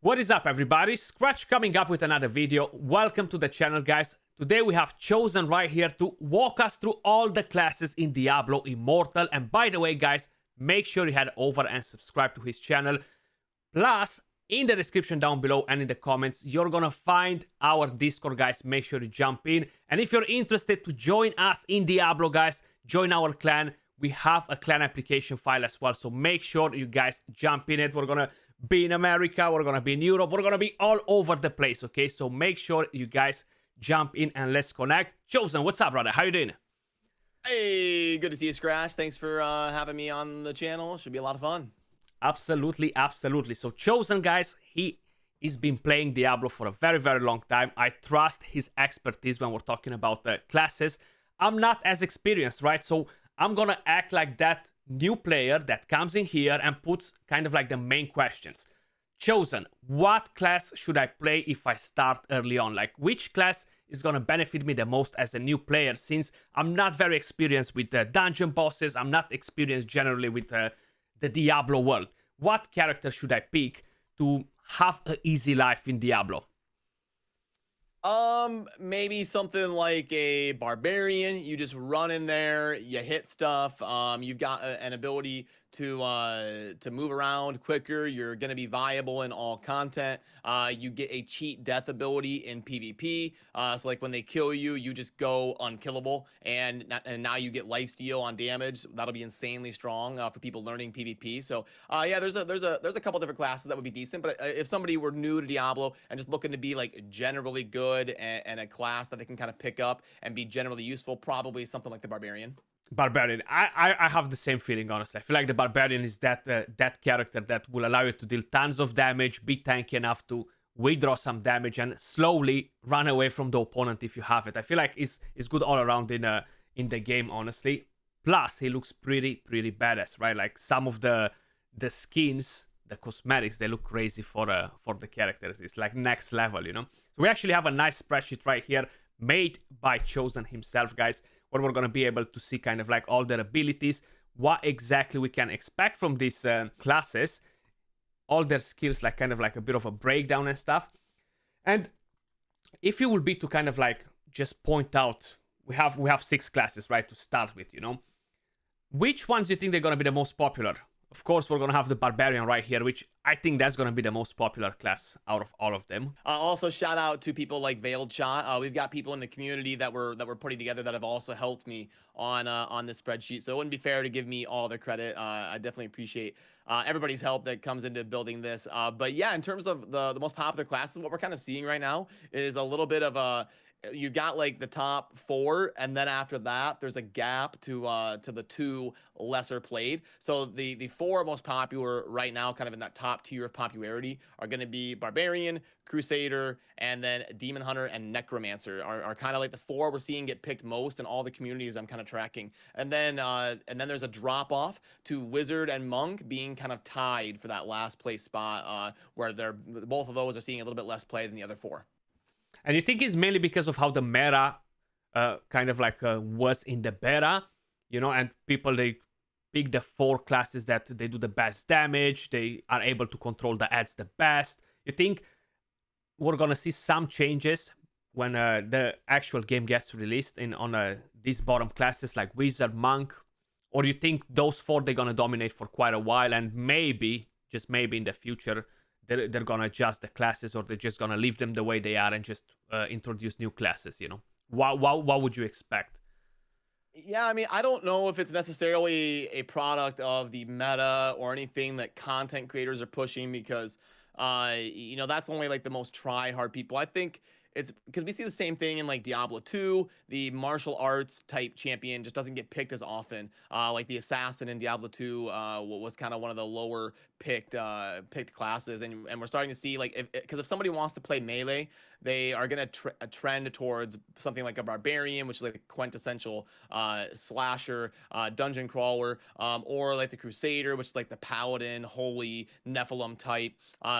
What is up, everybody? Skratch coming up with another video. Welcome to the channel, guys. Today we have chosen right here to walk us through all the classes in Diablo Immortal. And by the way, guys, make sure you head over and subscribe to his channel. Plus, in the description down below and in the comments, you're gonna find our Discord, guys. Make sure you jump in. And if you're interested to join us in Diablo, guys, join our clan. We have a clan application file as well, so make sure you guys jump in it. We're gonna be in America, we're gonna be in Europe, we're gonna be all over the place, okay? So make sure you guys jump in and let's connect. Chosen, what's up, brother? How you doing? Hey, good to see you, Skratch. Thanks for having me on the channel. Should be a lot of fun. Absolutely, absolutely. So Chosen, guys, he's been playing Diablo for a very, very long time. I trust his expertise when we're talking about the classes. I'm not as experienced, right? So I'm gonna act like that new player that comes in here and puts kind of like the main questions. Chosen, what class should I play if I start early on? Like, which class is gonna benefit me the most as a new player, since I'm not very experienced with the dungeon bosses, I'm not experienced generally with the Diablo world. What character should I pick to have an easy life in Diablo? Maybe something like a Barbarian. You just run in there, you hit stuff. You've got an ability to move around quicker. You're gonna be viable in all content. You get a cheat death ability in PvP. So like when they kill you, you just go unkillable, and now you get lifesteal on damage. That'll be insanely strong for people learning PvP. So yeah, there's a couple different classes that would be decent. But if somebody were new to Diablo and just looking to be like generally good and a class that they can kind of pick up and be generally useful, probably something like the Barbarian. Barbarian. I have the same feeling, honestly. I feel like the Barbarian is that character that will allow you to deal tons of damage, be tanky enough to withdraw some damage, and slowly run away from the opponent if you have it. I feel like it's good all around in the game, honestly. Plus, he looks pretty badass, right? Like some of the skins, the cosmetics, they look crazy for the characters. It's like next level, you know? So we actually have a nice spreadsheet right here made by Chosen himself, guys, where we're going to be able to see kind of like all their abilities, what exactly we can expect from these classes, all their skills, like kind of like a bit of a breakdown and stuff. And if you will be to kind of like just point out, we have 6 classes, right, to start with, you know, which ones do you think they're going to be the most popular? Of course, we're going to have the Barbarian right here, which I think that's going to be the most popular class out of all of them. Also, shout out to people like Veiled Shot. We've got people in the community that we're putting together that have also helped me on this spreadsheet. So it wouldn't be fair to give me all the credit. I definitely appreciate everybody's help that comes into building this. But yeah, in terms of the most popular classes, what we're kind of seeing right now is a little bit of a... You've got like the top 4, and then after that there's a gap to the 2 lesser played. So the 4 most popular right now, kind of in that top tier of popularity, are going to be Barbarian, Crusader, and then Demon Hunter and Necromancer are kind of like the 4 we're seeing get picked most in all the communities I'm kind of tracking. And then there's a drop off to Wizard and Monk being kind of tied for that last place spot, where both of those are seeing a little bit less play than the other 4. And you think it's mainly because of how the meta kind of like was in the beta, you know, and people, they pick the 4 classes that they do the best damage, they are able to control the ads the best. You think we're gonna see some changes when the actual game gets released on these bottom classes like Wizard, Monk? Or you think those 4, they're gonna dominate for quite a while, and maybe, just maybe in the future, they're gonna adjust the classes, or they're just gonna leave them the way they are and just introduce new classes, you know? What would you expect? Yeah, I mean, I don't know if it's necessarily a product of the meta or anything that content creators are pushing, because you know, that's only like the most try-hard people. I think it's because we see the same thing in like Diablo 2. The martial arts type champion just doesn't get picked as often. Like the assassin in Diablo 2 was kind of one of the lower picked classes, and we're starting to see, like, because if somebody wants to play melee, they are going to trend towards something like a Barbarian, which is like a quintessential slasher, dungeon crawler, or like the Crusader, which is like the Paladin, holy Nephilim type.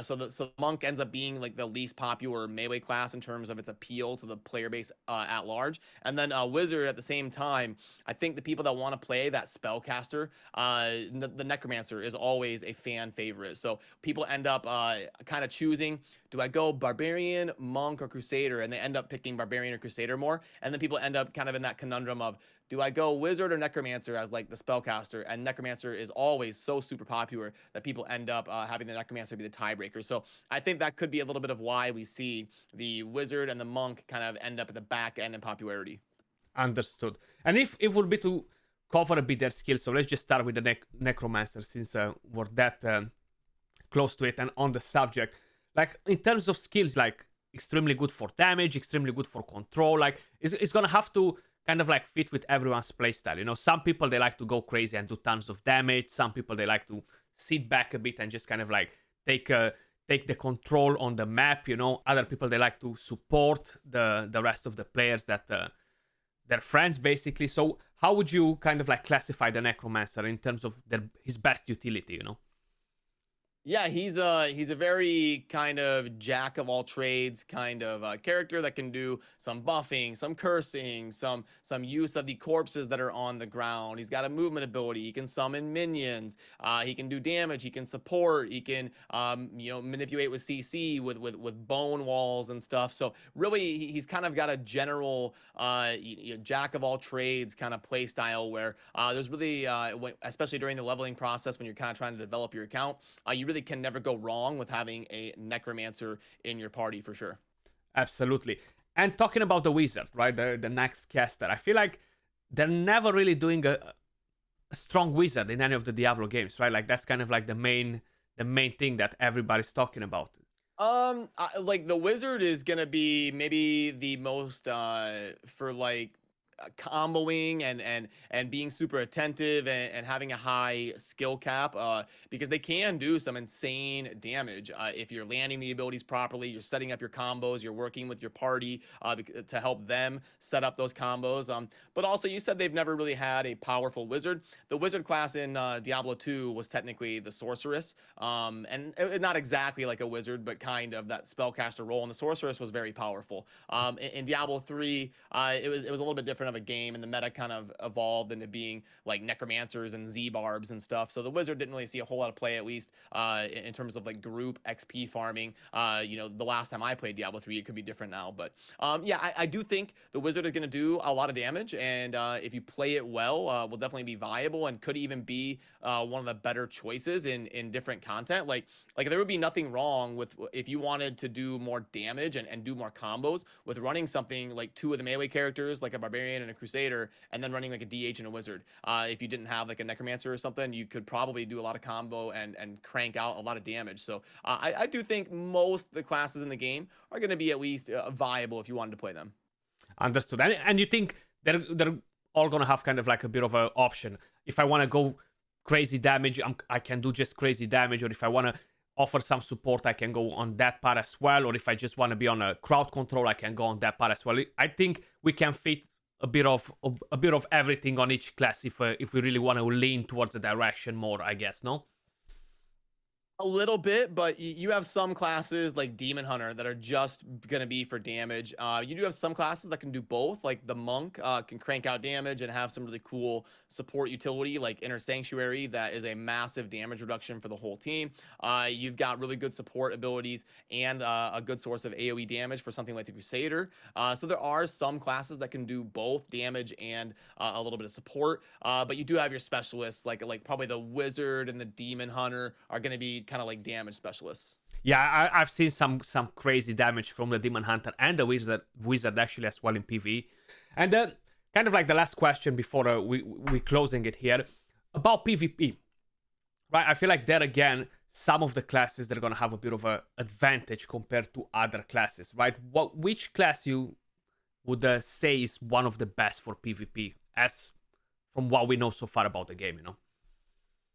So Monk ends up being like the least popular melee class in terms of its appeal to the player base at large. And then Wizard at the same time, I think the people that want to play that spellcaster, the Necromancer is always a fan favorite. So people end up kind of choosing, do I go Barbarian, Monk, or Crusader? And they end up picking Barbarian or Crusader more. And then people end up kind of in that conundrum of, do I go Wizard or Necromancer as like the spellcaster? And Necromancer is always so super popular that people end up having the Necromancer be the tiebreaker. So I think that could be a little bit of why we see the Wizard and the Monk kind of end up at the back end in popularity. Understood. And if it would be to cover a bit their skills, so let's just start with the Necromancer, since we're that close to it and on the subject. Like, in terms of skills, like, extremely good for damage, extremely good for control. Like, it's gonna have to kind of like fit with everyone's playstyle. You know, some people, they like to go crazy and do tons of damage. Some people, they like to sit back a bit and just kind of like take the control on the map. You know, other people, they like to support the rest of the players that their friends, basically. So how would you kind of like classify the Necromancer in terms of his best utility, you know? Yeah, he's a very kind of jack of all trades kind of character that can do some buffing, some cursing, some use of the corpses that are on the ground. He's got a movement ability. He can summon minions. He can do damage. He can support. He can manipulate with CC with bone walls and stuff. So really, he's kind of got a general jack of all trades kind of play style where there's really especially during the leveling process when you're kind of trying to develop your account, you really can never go wrong with having a Necromancer in your party for sure. Absolutely. And talking about the Wizard, right? The next caster, I feel like they're never really doing a strong Wizard in any of the Diablo games, right? Like, that's kind of like the main thing that everybody's talking about. Like the Wizard is gonna be maybe the most for like comboing and being super attentive and having a high skill cap because they can do some insane damage if you're landing the abilities properly, you're setting up your combos, you're working with your party to help them set up those combos. But also, you said they've never really had a powerful Wizard. The Wizard class in Diablo 2 was technically the Sorceress, and not exactly like a Wizard, but kind of that spellcaster role, and the Sorceress was very powerful. In Diablo 3, it was a little bit different of a game, and the meta kind of evolved into being like Necromancers and Z-Barbs and stuff. So the Wizard didn't really see a whole lot of play, at least in terms of like group XP farming. The last time I played Diablo 3, it could be different now. But I do think the Wizard is going to do a lot of damage, and if you play it well, will definitely be viable and could even be one of the better choices in different content. Like there would be nothing wrong with if you wanted to do more damage and do more combos with running something like two of the melee characters, like a Barbarian and a Crusader, and then running like a DH and a Wizard. If you didn't have like a Necromancer or something, you could probably do a lot of combo and crank out a lot of damage. So I do think most of the classes in the game are going to be at least viable if you wanted to play them. Understood. And you think they're all gonna have kind of like a bit of an option. If I want to go crazy damage, I can do just crazy damage, or if I want to offer some support, I can go on that part as well. Or if I just want to be on a crowd control, I can go on that part as well. I think we can fit a bit of everything on each class if we really want to lean towards a direction more, I guess. No. A little bit, but you have some classes like Demon Hunter that are just going to be for damage. You do have some classes that can do both, like the Monk can crank out damage and have some really cool support utility, like Inner Sanctuary, that is a massive damage reduction for the whole team. You've got really good support abilities and a good source of AoE damage for something like the Crusader. So there are some classes that can do both damage and a little bit of support, but you do have your specialists, like probably the Wizard and the Demon Hunter are going to be kind of like damage specialists. Yeah, I've seen some crazy damage from the Demon Hunter and the Wizard actually as well in PvE. And kind of like the last question before we closing it here about PvP, right? I feel like there again, some of the classes they're gonna have a bit of a advantage compared to other classes, right? Which class you would say is one of the best for PvP, as from what we know so far about the game, you know?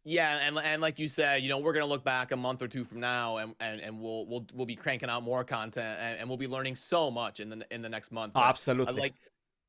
Yeah, and like you said, you know, we're gonna look back a month or two from now, and we'll be cranking out more content, and we'll be learning so much in the next month. Oh, But absolutely. like,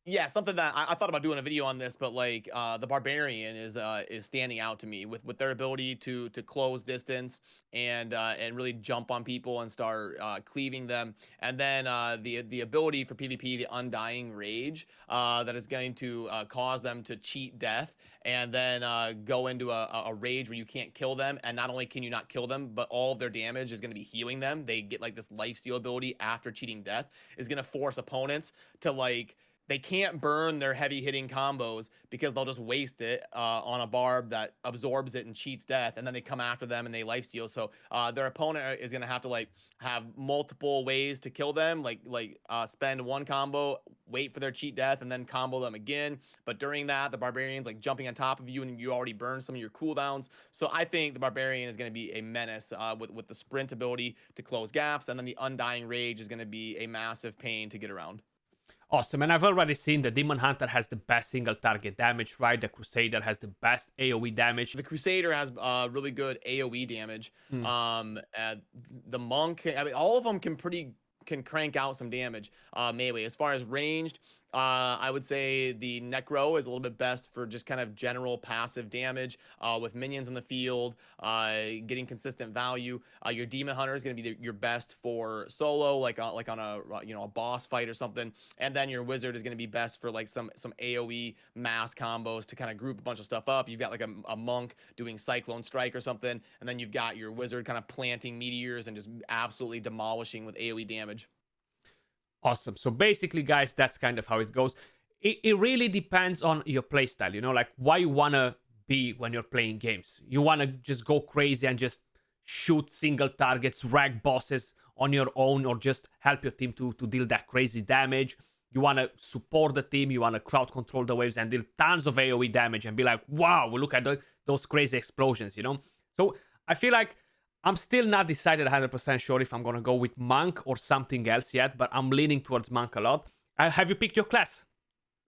yeah, something that I thought about doing a video on this, but like the Barbarian is standing out to me with their ability to close distance and really jump on people and start cleaving them, and then the ability for PvP, the Undying Rage, that is going to cause them to cheat death and then go into a rage where you can't kill them, and not only can you not kill them, but all of their damage is going to be healing them. They get like this lifesteal ability after cheating death is going to force opponents to like they can't burn their heavy hitting combos because they'll just waste it on a barb that absorbs it and cheats death, and then they come after them and they lifesteal. So their opponent is gonna have to like have multiple ways to kill them, spend one combo, wait for their cheat death, and then combo them again. But during that, the Barbarian's like jumping on top of you, and you already burned some of your cooldowns. So I think the Barbarian is gonna be a menace with the sprint ability to close gaps, and then the Undying Rage is gonna be a massive pain to get around. Awesome, and I've already seen the Demon Hunter has the best single target damage, right? The Crusader has the best AoE damage. The Crusader has really good AoE damage. Hmm. The Monk, I mean, all of them can crank out some damage melee. As far as ranged, I would say the Necro is a little bit best for just kind of general passive damage with minions in the field, getting consistent value. Your Demon Hunter is going to be your best for solo, like on a a boss fight or something. And then your Wizard is going to be best for like some AoE mass combos to kind of group a bunch of stuff up. You've got like a Monk doing Cyclone Strike or something, and then you've got your Wizard kind of planting meteors and just absolutely demolishing with AoE damage. Awesome. So basically, guys, that's kind of how it goes. It really depends on your playstyle, you know, like why you want to be when you're playing games. You want to just go crazy and just shoot single targets, wreck bosses on your own, or just help your team to deal that crazy damage. You want to support the team, you want to crowd control the waves and deal tons of AoE damage and be like, wow, look at those crazy explosions, you know? So I feel like I'm still not decided 100% sure if I'm going to go with Monk or something else yet, but I'm leaning towards Monk a lot. Have you picked your class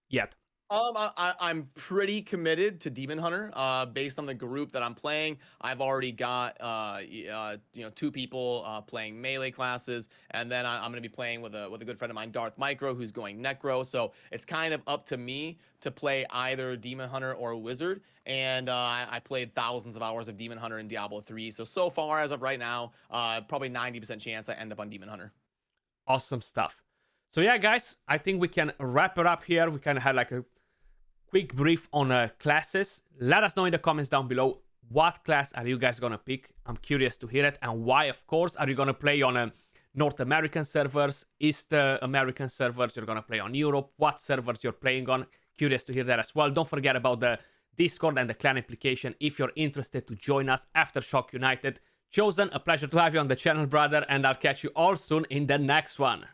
yet? I'm pretty committed to Demon Hunter. Based on the group that I'm playing, I've already got two people playing melee classes, and then I'm going to be playing with a good friend of mine, Darth Micro, who's going Necro. So it's kind of up to me to play either Demon Hunter or Wizard. And I played thousands of hours of Demon Hunter in Diablo 3. So far as of right now, probably 90% chance I end up on Demon Hunter. Awesome stuff. So yeah, guys, I think we can wrap it up here. We kind of had like a quick brief on classes. Let us know in the comments down below, what class are you guys gonna pick? I'm curious to hear it, and why, of course. Are you gonna play on North American servers, East American servers? You're gonna play on Europe? What servers you're playing on? Curious to hear that as well. Don't forget about the Discord and the clan application if you're interested to join us after Shock United. Chosen, a pleasure to have you on the channel, brother, and I'll catch you all soon in the next one.